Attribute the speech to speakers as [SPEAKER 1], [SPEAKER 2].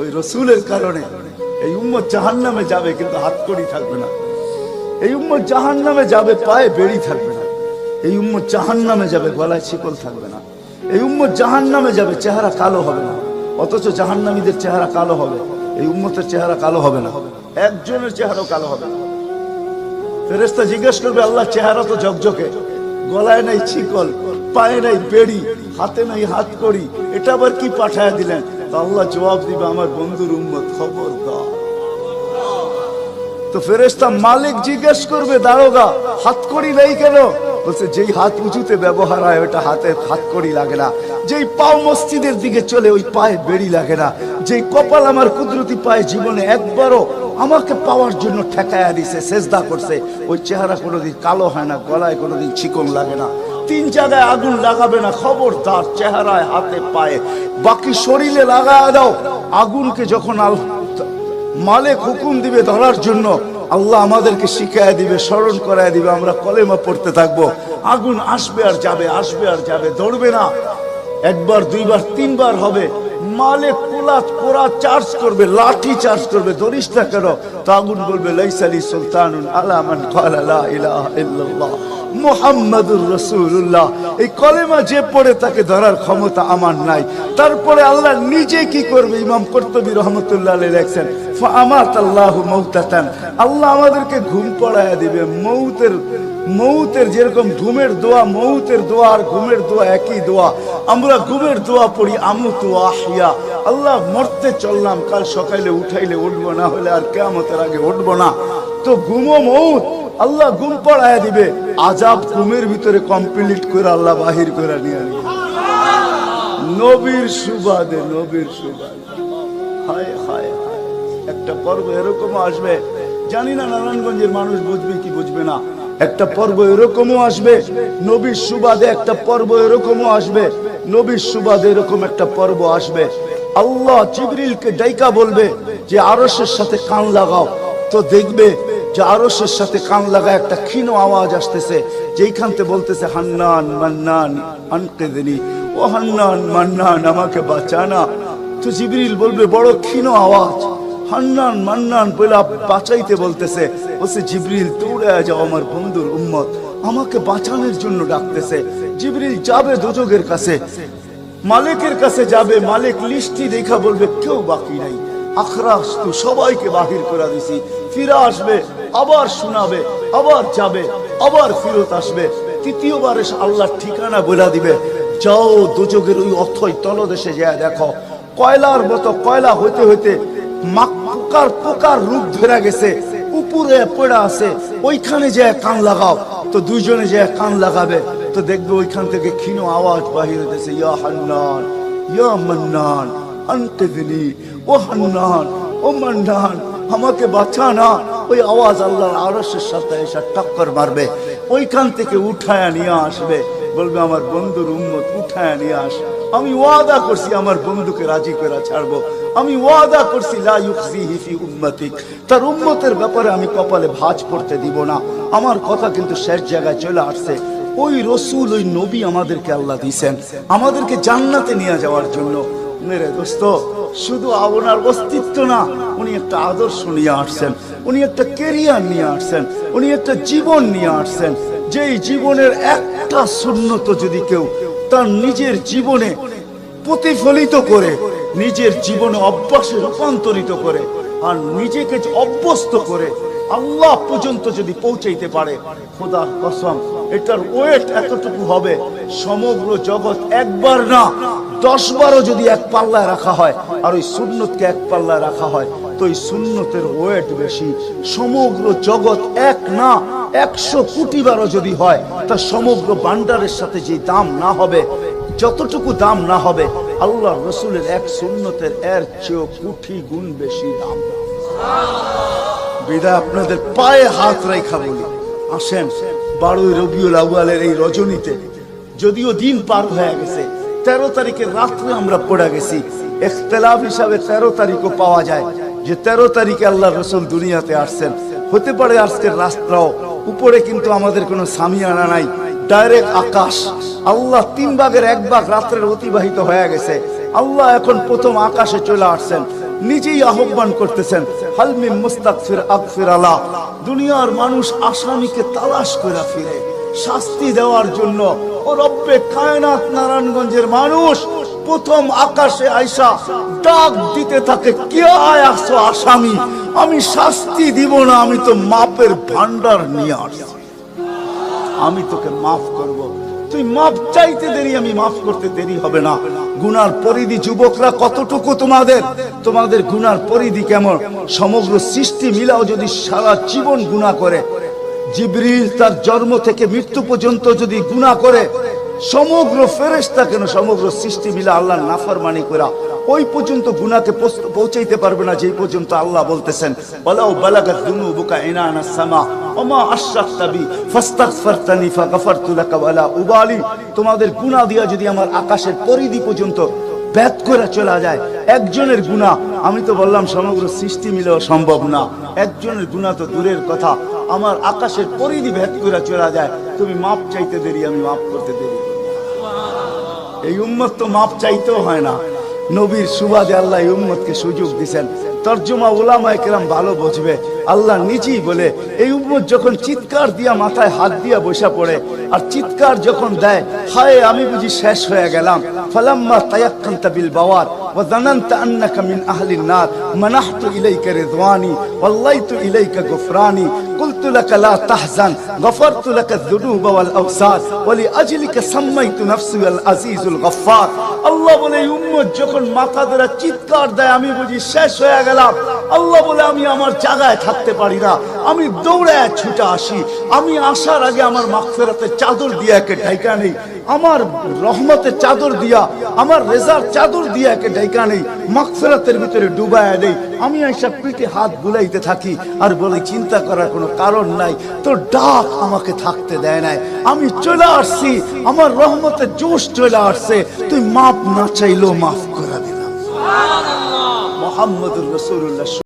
[SPEAKER 1] ওই রসুলের কারণে এই উম্মত জাহান্নামে যাবে, কিন্তু হাতকড়ি থাকবে না। এই উম্মত জাহান্নামে যাবে, পায়ে বেড়ি থাকবে না। এই উম্মত জাহান্নামে যাবে, গলায় শিকল থাকবে না। এই উম্মত জাহান্নামে যাবে, চেহারা কালো হবে না। অথচ জাহান্নামীদের চেহারা কালো হবে, এই উম্মতের চেহারা কালো হবে না। একজনের চেহারাও কালো হবে না। ফেরেশতা জিজ্ঞেস করবে, আল্লাহ চেহারা তো ঝকঝকে, গলায় নাই শিকল, পায়ে নাই বেড়ি, হাতে নাই হাতকড়ি, এটা আবার কি পাঠায় দিলেন? তো আল্লাহ জবাব দিবে, আমার বন্ধুর উম্মত, খবরদার। তো ফেরেশতা মালিক জিজ্ঞেস করবে, দারোগা হাতকড়ি নেই কেন? বলছে, যেই হাত উঁচুতে ব্যবহার হয় ওটা হাতে হাতকড়ি লাগে না। যেই পাও মসজিদের দিকে চলে ওই পায়ে বেড়ি লাগে না। যেই কপাল আমার কুদরতি পায়ে জীবনে একবারও আমাকে পাওয়ার জন্য ঠেকায়া দিছে, সেজদা করছে, ওই চেহারা কোনোদিন কালো হয় না, গলায় কোনোদিন চিকন লাগে না। 3 জায়গায় আগুন লাগাবে না, খবরদার। চেহারায়, হাতে, পায়ে, বাকি শরীরে লাগায় দাও। আগুনকে যখন মালিক হুকুম দিবে ধরার জন্য, আল্লাহ আমাদেরকে শিখায় দিবে, স্মরণ করায় দিবে, আমরা কলেমা পড়তে থাকবো। আগুন আসবে আর যাবে, আসবে আর যাবে, ধরবে না। 1 বার 2 বার 3 বার হবে। মালিক পোড়া চার্জ করবে, লাঠি চার্জ করবে, ধরিস না কেন? তো আগুন বলবে, লাইসালি সুলতানুন আলা মান ক্বালা লা ইলাহা ইল্লাল্লাহ মুহাম্মাদুর রাসূলুল্লাহ। এই কলেমা যে পড়ে তাকে ধরার ক্ষমতা আমার নাই। তারপরে আল্লাহ নিজে কি করবে? ইমাম কুরতুবী রাহমাতুল্লাহ আলাইহি লেখেন, ফাআমাতাল্লাহু মাউতাতান, আল্লাহ আমাদেরকে ঘুম পড়ায়া দিবে। মৌতের যেরকম ঘুমের দোয়া, মৌতের দোয়া আর ঘুমের দোয়া একই দোয়া। আমরা ঘুমের দোয়া পড়ি, আমুতু আহিয়া, আল্লাহ মরতে চললাম, কাল সকালে উঠাইলে উঠবো, না হলে আর কিয়ামতের আগে উঠবো না। তো ঘুমো মৌত, আল্লাহ ঘুম পড়ায়া দিবে। আযাব ঘুমের ভিতরে কমপ্লিট করে আল্লাহ বাহির করে নিয়ে আনবে। নবীর সুবাদে, নবীর সুবাদে। হায় হায় হায়, একটা পর্ব এরকমও আসবে, জানি না নারায়ণগঞ্জের মানুষ বুঝবে কি বুঝবে না। একটা পর্ব এরকমও আসবে নবীর সুবাদে, একটা পর্ব এরকমও আসবে নবীর সুবাদে, এরকম একটা পর্ব আসবে। আল্লাহ জিবরিলকে ডাইকা বলবে যে আরশের সাথে কান লাগাও। তো দেখবে যে আরশের সাথে কান লাগায় একটা ক্ষীণ আওয়াজ আসতেছে, যেইখানতে বলতেছে, হান্নান মান্নান আনকিযনি, ও হান্নান মান্নান আমাকে বাঁচানা। তো জিবরিল বলবে, বড় ক্ষীণ আওয়াজ, হান্নান মান্নান বলে বাঁচাইতে বলতেছে। বলছে, জিবরিল দৌড়ে যাও, আমার বন্ধুর উম্মত আমাকে বাঁচানোর জন্য ডাকতেছে। জিবরিল যাবে দোজখের কাছে, মালিকের কাছে যাবে। মালিক লিস্টি দেখা বলবে, কেউ বাকি নাই, আখরাস তো সবাইকে বাহির করে দিছি। ফিরে আসবে, আবার শোনাবে, আবার যাবে, আবার ফিরত আসবে। তৃতীয়বার এসে আল্লাহর ঠিকানা বলে দিবে, যাও দোজখের ওই অথই তলদেশে যায় দেখো, কয়লার মতো কয়লা হইতে হইতে পোকার রূপ ধরে গেছে, উপরে পড়ে আছে, ওইখানে যে কান লাগাও। তো দুইজনে যে কান লাগাবে, তো দেখবে ওইখান থেকে ক্ষীণ আওয়াজ বাহির হইতেছে, ইয়া হান্নান ইয়া মান্নান আনকিযনি, ও হান্নান ও মান্নান আমাকে বাঁচা না। ওই আওয়াজ আল্লাহর আরশের সাথে এসে টক্কর মারবে, ওইখান থেকে উঠায়া নিয়ে আসবে। বলবে, আমার বন্ধুর উম্মত উঠায়া নিয়ে আস, আমি ওয়াদা করছি আমার বন্ধুকে রাজি করে ছাড়বো। আমি ওয়াদা করছি লা ইউখজিহি ফি উম্মতিক, তার উম্মতের ব্যাপারে আমি কপালে ভাঁজ পড়তে দিব না। আমার কথা কিন্তু শেষ জায়গায় চলে আসছে। ওই রসুল, ওই নবী আমাদেরকে আল্লাহ দিয়েছেন আমাদেরকে জান্নাতে নিয়ে যাওয়ার জন্য। মেরে দোস্ত, শুধু ওনার অস্তিত্ব না, উনি একটা আদর্শ নিয়ে আসছেন, উনি একটা ক্যারিয়ার নিয়ে আসছেন, উনি একটা জীবন নিয়ে আসছেন। যেই জীবনের একটা সুন্নত যদি কেউ তার নিজের জীবনে প্রতিফলিত করে, নিজের জীবনে অভ্যাসে রূপান্তরিত করে, আর নিজেকে অভ্যস্ত করে আল্লাহ পর্যন্ত যদি পৌঁছাইতে পারে, খোদার কসম এটার ওয়েট এতটুকু হবে, সমগ্র জগৎ একবার না 10 বারও যদি এক পাল্লায় রাখা হয়, আর ওই সুন্নতকে এক পাল্লায় রাখা হয়, তো ওই সুন্নতের ওয়েট বেশি। সমগ্র জগৎ এক না 100 কোটি বারও যদি হয়, তা সমগ্র ভান্ডারের সাথে যে দাম না হবে, যতটুকু দাম না হবে, আল্লাহ রসুলের এক সুন্নতের এর চেয়েও কোটি গুণ বেশি দাম। বিদায় আপনাদের পায়ে হাত রেখা বলি, আসেন 12 রবিউল আউয়ালের এই রজনীতে, যদিও দিন পার হয়ে গেছে, 13 তারিখের রাত্রে আমরা পড়ে গেছি। ইখতিলাফ হিসাবে 13 তারিখও পাওয়া যায় যে 13 তারিখে আল্লাহ রসুল দুনিয়াতে আসছেন। হতে পারে আজকের রাস্তাও উপরে, কিন্তু আমাদের কোনো সামিয়ানা নাই, ডাইরেক্ট আকাশ। আল্লাহ 3 ভাগের 1 ভাগ রাত্রের অতিবাহিত হয়ে গেছে, আল্লাহ এখন প্রথম আকাশে চলে আসছেন। নিজেই আহ্বান করতেছেন, হাল মিন মুস্তাগফির আগফির আলাহ। দুনিয়ার মানুষ আসামিকে তালাশ করে ফিরে শাস্তি দেওয়ার জন্য। ও রব্বে কায়নাত নারায়ণগঞ্জের মানুষ প্রথম আকাশে আইসা ডাক দিতে থাকে, কে আসো আসামি, আমি শাস্তি দিব না, আমি তো মাপের ভান্ডার নিয়ে আসছি, আমি তোকে মাফ করব। তুই মাফ চাইতে দেরি, আমি মাফ করতে দেরি হবে না। গুনার পরিধি যুবকরা কতটুকু তোমাদের, তোমাদের গুনার পরিধি কেমন? সমগ্র সৃষ্টি মিলাও যদি সারা জীবন গুনাহ করে, জিবরিল তার জন্ম থেকে মৃত্যু পর্যন্ত যদি গুনাহ করে, সমগ্র ফেরেশতা কেন সমগ্র সৃষ্টি মিলা আল্লাহর নাফরমানি করা ওই পর্যন্ত গুনাহকে পৌঁছাইতে পারবে না, যেই পর্যন্ত আল্লাহ বলতেছেন ওয়ালাউ বালাগাত যুনুবুকা ইনানাস সামা ওমা আশরাকতা বি ফাস্তাগফারতানি ফাগফারতু লাকা ওয়ালা উবালি। তোমাদের গুনাহ দিয়া যদি আমার আকাশের পরিধি পর্যন্ত ভেদ করে চলা যায়, একজনের গুনাহ, আমি তো বললাম সমগ্র সৃষ্টি মিলেও সম্ভব না, একজনের গুনাহ তো দূরের কথা, আমার আকাশের পরিধি ভেদ করে চলা যায়, তুমি মাপ চাইতে দেরি, আমি মাপ করতে দেরি। এই উম্মত তো মাপ চাইতেও হয় না, নবীর সুবাদে আল্লাহ এই উম্মতকে সুযোগ দিয়েছেন। তরজমা উলামায়ে কেরাম ভালো বুঝবে। আল্লাহ নিজেই বলে, এই উম্মত যখন চিৎকার দিয়া মাথায় হাত দিয়া বসা পড়ে আর চিৎকার যখন দেয়, হায় আমি বুঝি শেষ হয়ে গেলাম, ফালাম্মা তায়াক্কানতা বিল বাওয়ার ওয়া যানানতা আন্নাকা মিন আহলিন নার মানাহতু ইলাইকা রিদওয়ানি ওয়াল্লাইতু ইলাইকা গুফরানি কুলতু লাকা লা তাহজান গফারতু লাকা যুনুবা ওয়াল আওসার ওয়া লিআজলিকা সাম্মাইতু নাফসি আল আজিজুল গফফার। আল্লাহ বলে এই উম্মত যখন মাথা ধরে চিৎকার দেয়, আমি বুঝি শেষ হয়ে গেলাম, আল্লাহ বলে আমি আমার জায়গায় থাকতে পারি না, আমি দৌড়ে ছুটে আসি, আমি আসার আগে আমার মাগফিরাতের চাদর দিয়া একে ঢাকা নেই, আমার রহমতের চাদর দিয়া, আমার রেজার চাদর দিয়া একে ঢাকা নেই, মাগফিরাতের ভিতরে ডুবায়া দেই। আমি এইসব পিঠে হাত বুলাইতে থাকি আর বলি চিন্তা করার কোনো কারণ নাই, তোর ডাক আমাকে থাকতে দেয় নাই, আমি চলে আসছি, আমার রহমতের জোশ চলে আসছে, তুই মাপ না চাইলেও মাফ করে দিলাম। মুহাম্মদুর রাসূলুল্লাহ।